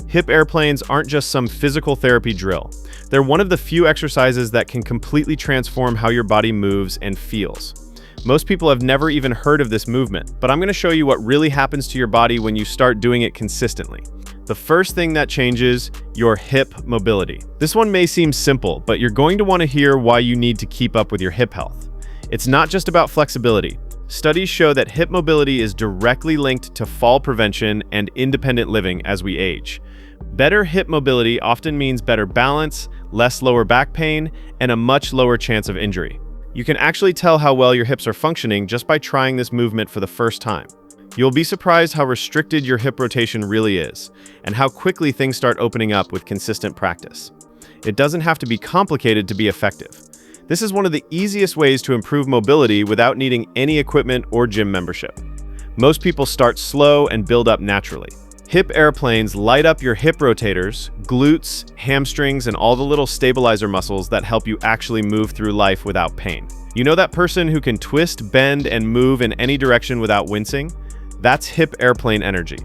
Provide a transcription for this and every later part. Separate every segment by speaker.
Speaker 1: Hip airplanes aren't just some physical therapy drill. They're one of the few exercises that can completely transform how your body moves and feels. Most people have never even heard of this movement, but I'm going to show you what really happens to your body when you start doing it consistently. The first thing that changes, your hip mobility. This one may seem simple, but you're going to want to hear why you need to keep up with your hip health. It's not just about flexibility. Studies show that hip mobility is directly linked to fall prevention and independent living as we age. Better hip mobility often means better balance, less lower back pain, and a much lower chance of injury. You can actually tell how well your hips are functioning just by trying this movement for the first time. You'll be surprised how restricted your hip rotation really is, and how quickly things start opening up with consistent practice. It doesn't have to be complicated to be effective. This is one of the easiest ways to improve mobility without needing any equipment or gym membership. Most people start slow and build up naturally. Hip airplanes light up your hip rotators, glutes, hamstrings, and all the little stabilizer muscles that help you actually move through life without pain. You know that person who can twist, bend, and move in any direction without wincing? That's hip airplane energy.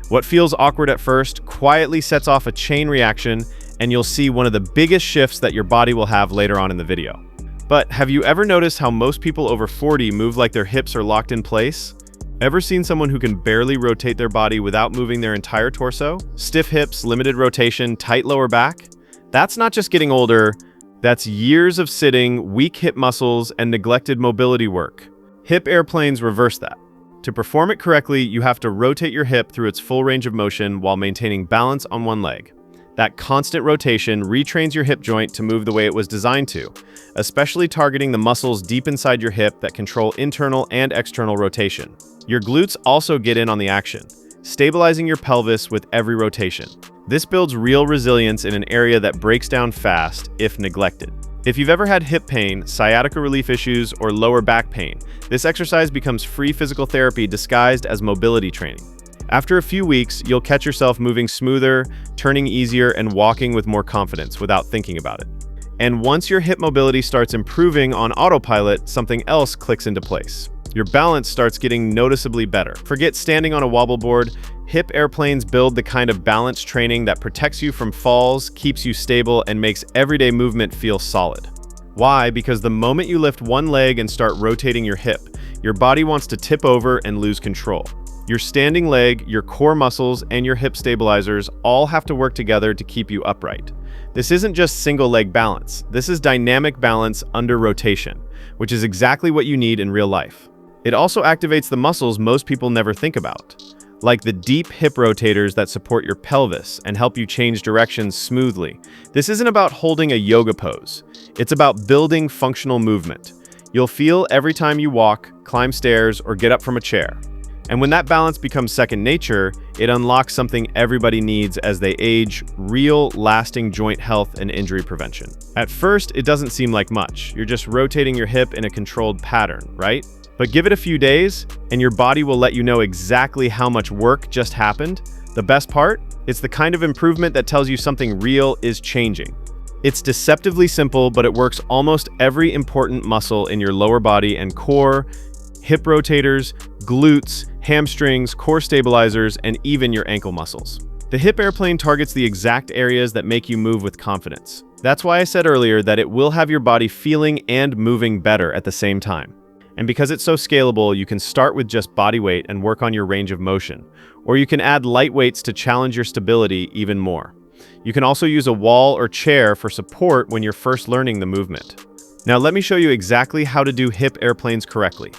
Speaker 1: What feels awkward at first quietly sets off a chain reaction, and you'll see one of the biggest shifts that your body will have later on in the video. But have you ever noticed how most people over 40 move like their hips are locked in place? Ever seen someone who can barely rotate their body without moving their entire torso? Stiff hips, limited rotation, tight lower back? That's not just getting older, that's years of sitting, weak hip muscles, and neglected mobility work. Hip airplanes reverse that. To perform it correctly, you have to rotate your hip through its full range of motion while maintaining balance on one leg. That constant rotation retrains your hip joint to move the way it was designed to, especially targeting the muscles deep inside your hip that control internal and external rotation. Your glutes also get in on the action, stabilizing your pelvis with every rotation. This builds real resilience in an area that breaks down fast if neglected. If you've ever had hip pain, sciatica relief issues, or lower back pain, this exercise becomes free physical therapy disguised as mobility training. After a few weeks, you'll catch yourself moving smoother, turning easier, and walking with more confidence without thinking about it. And once your hip mobility starts improving on autopilot, something else clicks into place. Your balance starts getting noticeably better. Forget standing on a wobble board. Hip airplanes build the kind of balance training that protects you from falls, keeps you stable, and makes everyday movement feel solid. Why? Because the moment you lift one leg and start rotating your hip, your body wants to tip over and lose control. Your standing leg, your core muscles, and your hip stabilizers all have to work together to keep you upright. This isn't just single leg balance. This is dynamic balance under rotation, which is exactly what you need in real life. It also activates the muscles most people never think about, like the deep hip rotators that support your pelvis and help you change directions smoothly. This isn't about holding a yoga pose. It's about building functional movement. You'll feel every time you walk, climb stairs, or get up from a chair. And when that balance becomes second nature, it unlocks something everybody needs as they age: real, lasting joint health and injury prevention. At first, it doesn't seem like much. You're just rotating your hip in a controlled pattern, right? But give it a few days, and your body will let you know exactly how much work just happened. The best part? It's the kind of improvement that tells you something real is changing. It's deceptively simple, but it works almost every important muscle in your lower body and core: hip rotators, glutes, hamstrings, core stabilizers, and even your ankle muscles. The hip airplane targets the exact areas that make you move with confidence. That's why I said earlier that it will have your body feeling and moving better at the same time. And because it's so scalable, you can start with just body weight and work on your range of motion. Or you can add light weights to challenge your stability even more. You can also use a wall or chair for support when you're first learning the movement. Now let me show you exactly how to do hip airplanes correctly.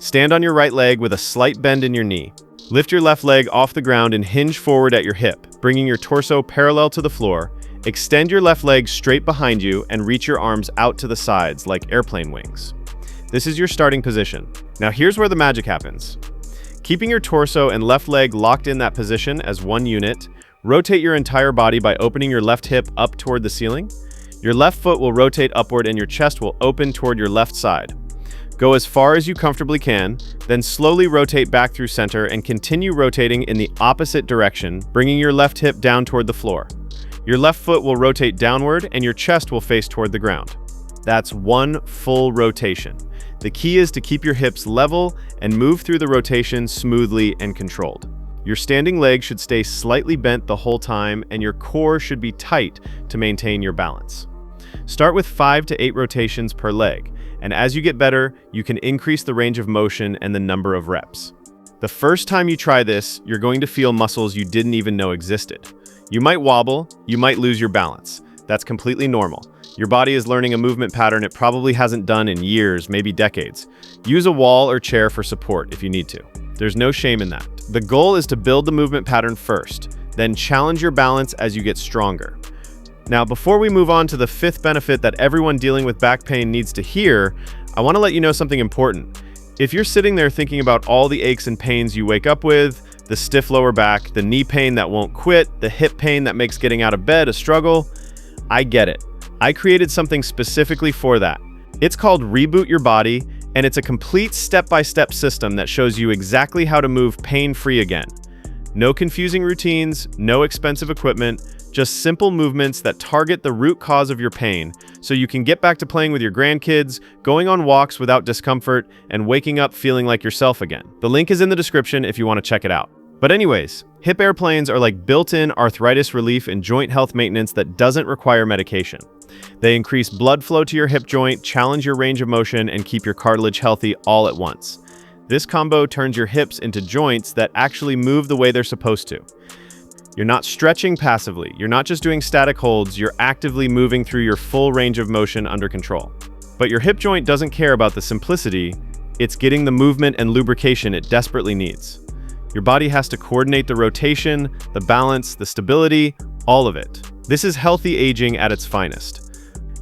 Speaker 1: Stand on your right leg with a slight bend in your knee. Lift your left leg off the ground and hinge forward at your hip, bringing your torso parallel to the floor. Extend your left leg straight behind you and reach your arms out to the sides like airplane wings. This is your starting position. Now here's where the magic happens. Keeping your torso and left leg locked in that position as one unit, rotate your entire body by opening your left hip up toward the ceiling. Your left foot will rotate upward and your chest will open toward your left side. Go as far as you comfortably can, then slowly rotate back through center and continue rotating in the opposite direction, bringing your left hip down toward the floor. Your left foot will rotate downward and your chest will face toward the ground. That's one full rotation. The key is to keep your hips level and move through the rotation smoothly and controlled. Your standing leg should stay slightly bent the whole time, and your core should be tight to maintain your balance. Start with 5 to 8 rotations per leg, and as you get better, you can increase the range of motion and the number of reps. The first time you try this, you're going to feel muscles you didn't even know existed. You might wobble, you might lose your balance. That's completely normal. Your body is learning a movement pattern it probably hasn't done in years, maybe decades. Use a wall or chair for support if you need to. There's no shame in that. The goal is to build the movement pattern first, then challenge your balance as you get stronger. Now, before we move on to the 5th benefit that everyone dealing with back pain needs to hear, I want to let you know something important. If you're sitting there thinking about all the aches and pains you wake up with, the stiff lower back, the knee pain that won't quit, the hip pain that makes getting out of bed a struggle, I get it. I created something specifically for that. It's called Reboot Your Body, and it's a complete step-by-step system that shows you exactly how to move pain-free again. No confusing routines, no expensive equipment, just simple movements that target the root cause of your pain, so you can get back to playing with your grandkids, going on walks without discomfort, and waking up feeling like yourself again. The link is in the description if you want to check it out. But anyways, hip airplanes are like built-in arthritis relief and joint health maintenance that doesn't require medication. They increase blood flow to your hip joint, challenge your range of motion, and keep your cartilage healthy all at once. This combo turns your hips into joints that actually move the way they're supposed to. You're not stretching passively. You're not just doing static holds. You're actively moving through your full range of motion under control. But your hip joint doesn't care about the simplicity. It's getting the movement and lubrication it desperately needs. Your body has to coordinate the rotation, the balance, the stability, all of it. This is healthy aging at its finest.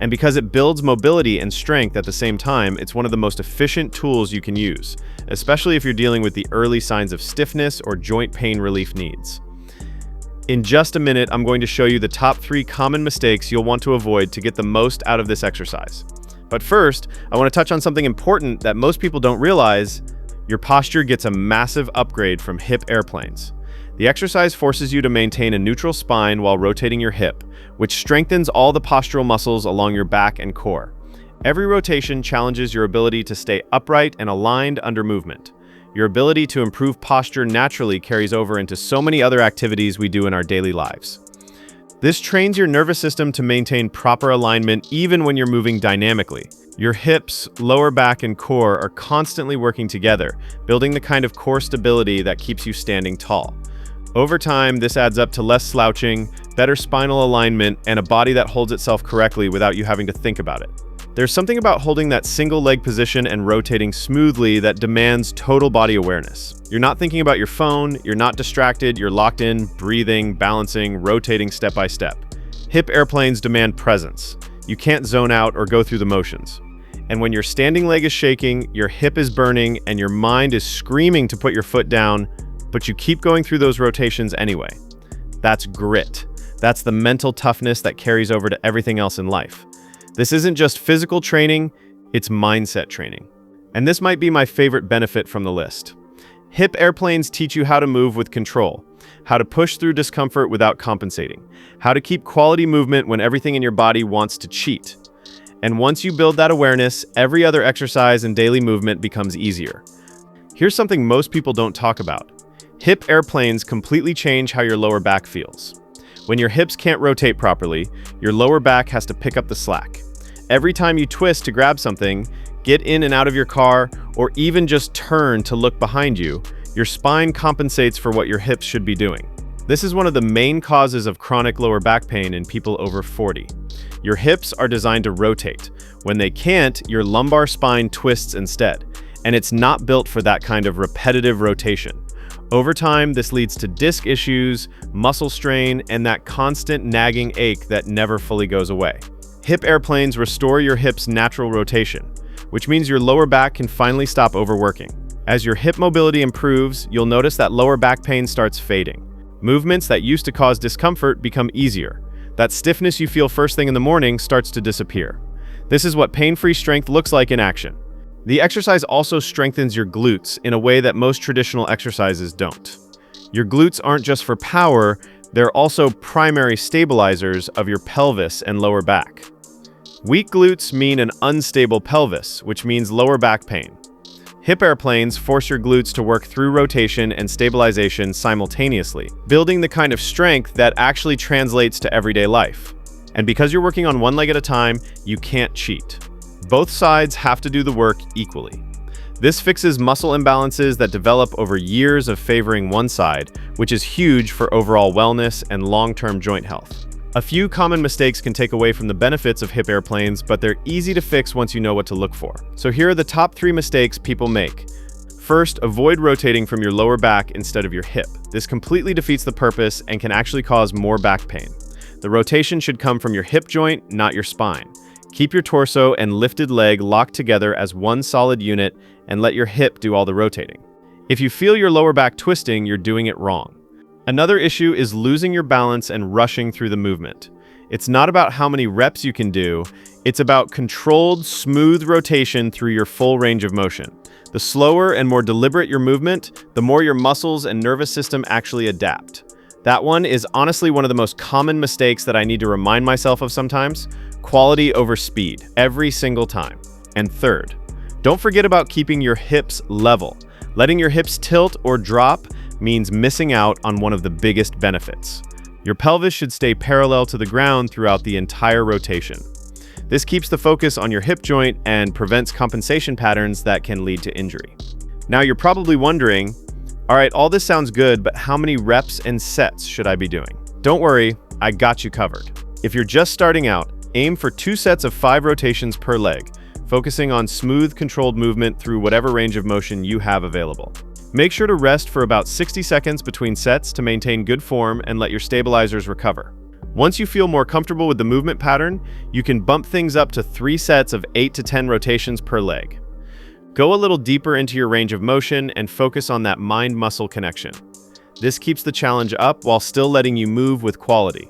Speaker 1: And because it builds mobility and strength at the same time, it's one of the most efficient tools you can use, especially if you're dealing with the early signs of stiffness or joint pain relief needs. In just a minute, I'm going to show you the top 3 common mistakes you'll want to avoid to get the most out of this exercise. But first, I want to touch on something important that most people don't realize. Your posture gets a massive upgrade from hip airplanes. The exercise forces you to maintain a neutral spine while rotating your hip, which strengthens all the postural muscles along your back and core. Every rotation challenges your ability to stay upright and aligned under movement. Your ability to improve posture naturally carries over into so many other activities we do in our daily lives. This trains your nervous system to maintain proper alignment even when you're moving dynamically. Your hips, lower back, and core are constantly working together, building the kind of core stability that keeps you standing tall. Over time, this adds up to less slouching, better spinal alignment, and a body that holds itself correctly without you having to think about it. There's something about holding that single leg position and rotating smoothly that demands total body awareness. You're not thinking about your phone, you're not distracted, you're locked in, breathing, balancing, rotating step by step. Hip airplanes demand presence. You can't zone out or go through the motions. And when your standing leg is shaking, your hip is burning, and your mind is screaming to put your foot down, but you keep going through those rotations anyway. That's grit. That's the mental toughness that carries over to everything else in life. This isn't just physical training, it's mindset training. And this might be my favorite benefit from the list. Hip airplanes teach you how to move with control, how to push through discomfort without compensating, how to keep quality movement when everything in your body wants to cheat. And once you build that awareness, every other exercise and daily movement becomes easier. Here's something most people don't talk about. Hip airplanes completely change how your lower back feels. When your hips can't rotate properly, your lower back has to pick up the slack. Every time you twist to grab something, get in and out of your car, or even just turn to look behind you, your spine compensates for what your hips should be doing. This is one of the main causes of chronic lower back pain in people over 40. Your hips are designed to rotate. When they can't, your lumbar spine twists instead, and it's not built for that kind of repetitive rotation. Over time, this leads to disc issues, muscle strain, and that constant nagging ache that never fully goes away. Hip airplanes restore your hips' natural rotation, which means your lower back can finally stop overworking. As your hip mobility improves, you'll notice that lower back pain starts fading. Movements that used to cause discomfort become easier. That stiffness you feel first thing in the morning starts to disappear. This is what pain-free strength looks like in action. The exercise also strengthens your glutes in a way that most traditional exercises don't. Your glutes aren't just for power, they're also primary stabilizers of your pelvis and lower back. Weak glutes mean an unstable pelvis, which means lower back pain. Hip airplanes force your glutes to work through rotation and stabilization simultaneously, building the kind of strength that actually translates to everyday life. And because you're working on one leg at a time, you can't cheat. Both sides have to do the work equally. This fixes muscle imbalances that develop over years of favoring one side, which is huge for overall wellness and long-term joint health. A few common mistakes can take away from the benefits of hip airplanes, but they're easy to fix once you know what to look for. So here are the top 3 mistakes people make. First, avoid rotating from your lower back instead of your hip. This completely defeats the purpose and can actually cause more back pain. The rotation should come from your hip joint, not your spine. Keep your torso and lifted leg locked together as one solid unit and let your hip do all the rotating. If you feel your lower back twisting, you're doing it wrong. Another issue is losing your balance and rushing through the movement. It's not about how many reps you can do, it's about controlled, smooth rotation through your full range of motion. The slower and more deliberate your movement, the more your muscles and nervous system actually adapt. That one is honestly one of the most common mistakes that I need to remind myself of sometimes. Quality over speed, every single time. And third, don't forget about keeping your hips level. Letting your hips tilt or drop means missing out on one of the biggest benefits. Your pelvis should stay parallel to the ground throughout the entire rotation. This keeps the focus on your hip joint and prevents compensation patterns that can lead to injury. Now you're probably wondering, all right, all this sounds good, but how many reps and sets should I be doing? Don't worry, I got you covered. If you're just starting out, aim for 2 sets of 5 rotations per leg, focusing on smooth, controlled movement through whatever range of motion you have available. Make sure to rest for about 60 seconds between sets to maintain good form and let your stabilizers recover. Once you feel more comfortable with the movement pattern, you can bump things up to 3 sets of 8 to 10 rotations per leg. Go a little deeper into your range of motion and focus on that mind-muscle connection. This keeps the challenge up while still letting you move with quality.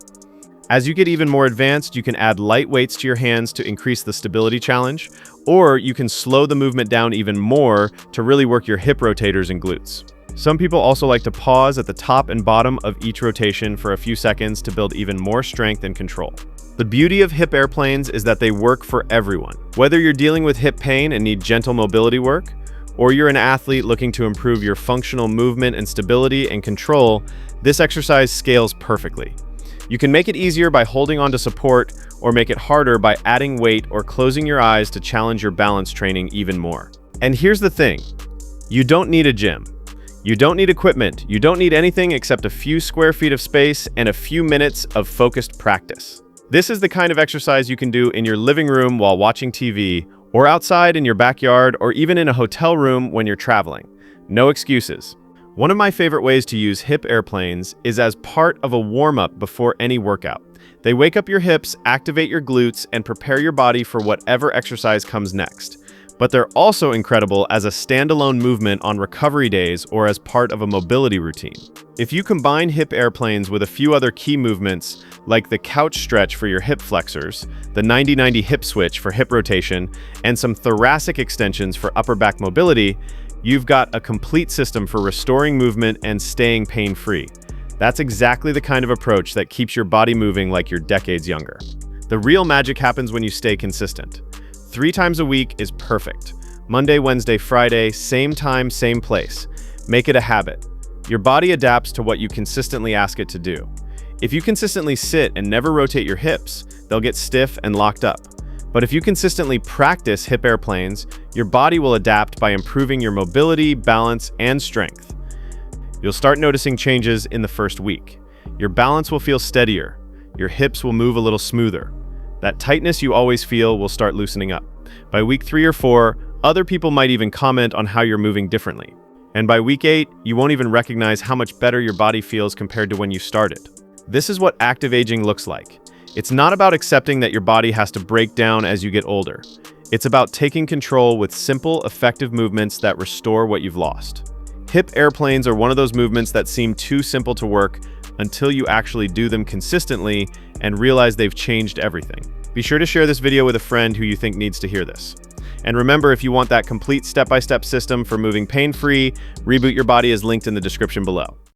Speaker 1: As you get even more advanced, you can add light weights to your hands to increase the stability challenge, or you can slow the movement down even more to really work your hip rotators and glutes. Some people also like to pause at the top and bottom of each rotation for a few seconds to build even more strength and control. The beauty of hip airplanes is that they work for everyone. Whether you're dealing with hip pain and need gentle mobility work, or you're an athlete looking to improve your functional movement and stability and control, this exercise scales perfectly. You can make it easier by holding on to support, or make it harder by adding weight or closing your eyes to challenge your balance training even more. And here's the thing, you don't need a gym. You don't need equipment. You don't need anything except a few square feet of space and a few minutes of focused practice. This is the kind of exercise you can do in your living room while watching TV, or outside in your backyard, or even in a hotel room when you're traveling. No excuses. One of my favorite ways to use hip airplanes is as part of a warm-up before any workout. They wake up your hips, activate your glutes, and prepare your body for whatever exercise comes next. But they're also incredible as a standalone movement on recovery days or as part of a mobility routine. If you combine hip airplanes with a few other key movements, like the couch stretch for your hip flexors, the 90-90 hip switch for hip rotation, and some thoracic extensions for upper back mobility, you've got a complete system for restoring movement and staying pain-free. That's exactly the kind of approach that keeps your body moving like you're decades younger. The real magic happens when you stay consistent. 3 times a week is perfect. Monday, Wednesday, Friday, same time, same place. Make it a habit. Your body adapts to what you consistently ask it to do. If you consistently sit and never rotate your hips, they'll get stiff and locked up. But if you consistently practice hip airplanes, your body will adapt by improving your mobility, balance, and strength. You'll start noticing changes in the first week. Your balance will feel steadier. Your hips will move a little smoother. That tightness you always feel will start loosening up. By week 3 or 4, other people might even comment on how you're moving differently. And by week 8, you won't even recognize how much better your body feels compared to when you started. This is what active aging looks like. It's not about accepting that your body has to break down as you get older. It's about taking control with simple, effective movements that restore what you've lost. Hip airplanes are one of those movements that seem too simple to work until you actually do them consistently and realize they've changed everything. Be sure to share this video with a friend who you think needs to hear this. And remember, if you want that complete step-by-step system for moving pain-free, Reboot Your Body is linked in the description below.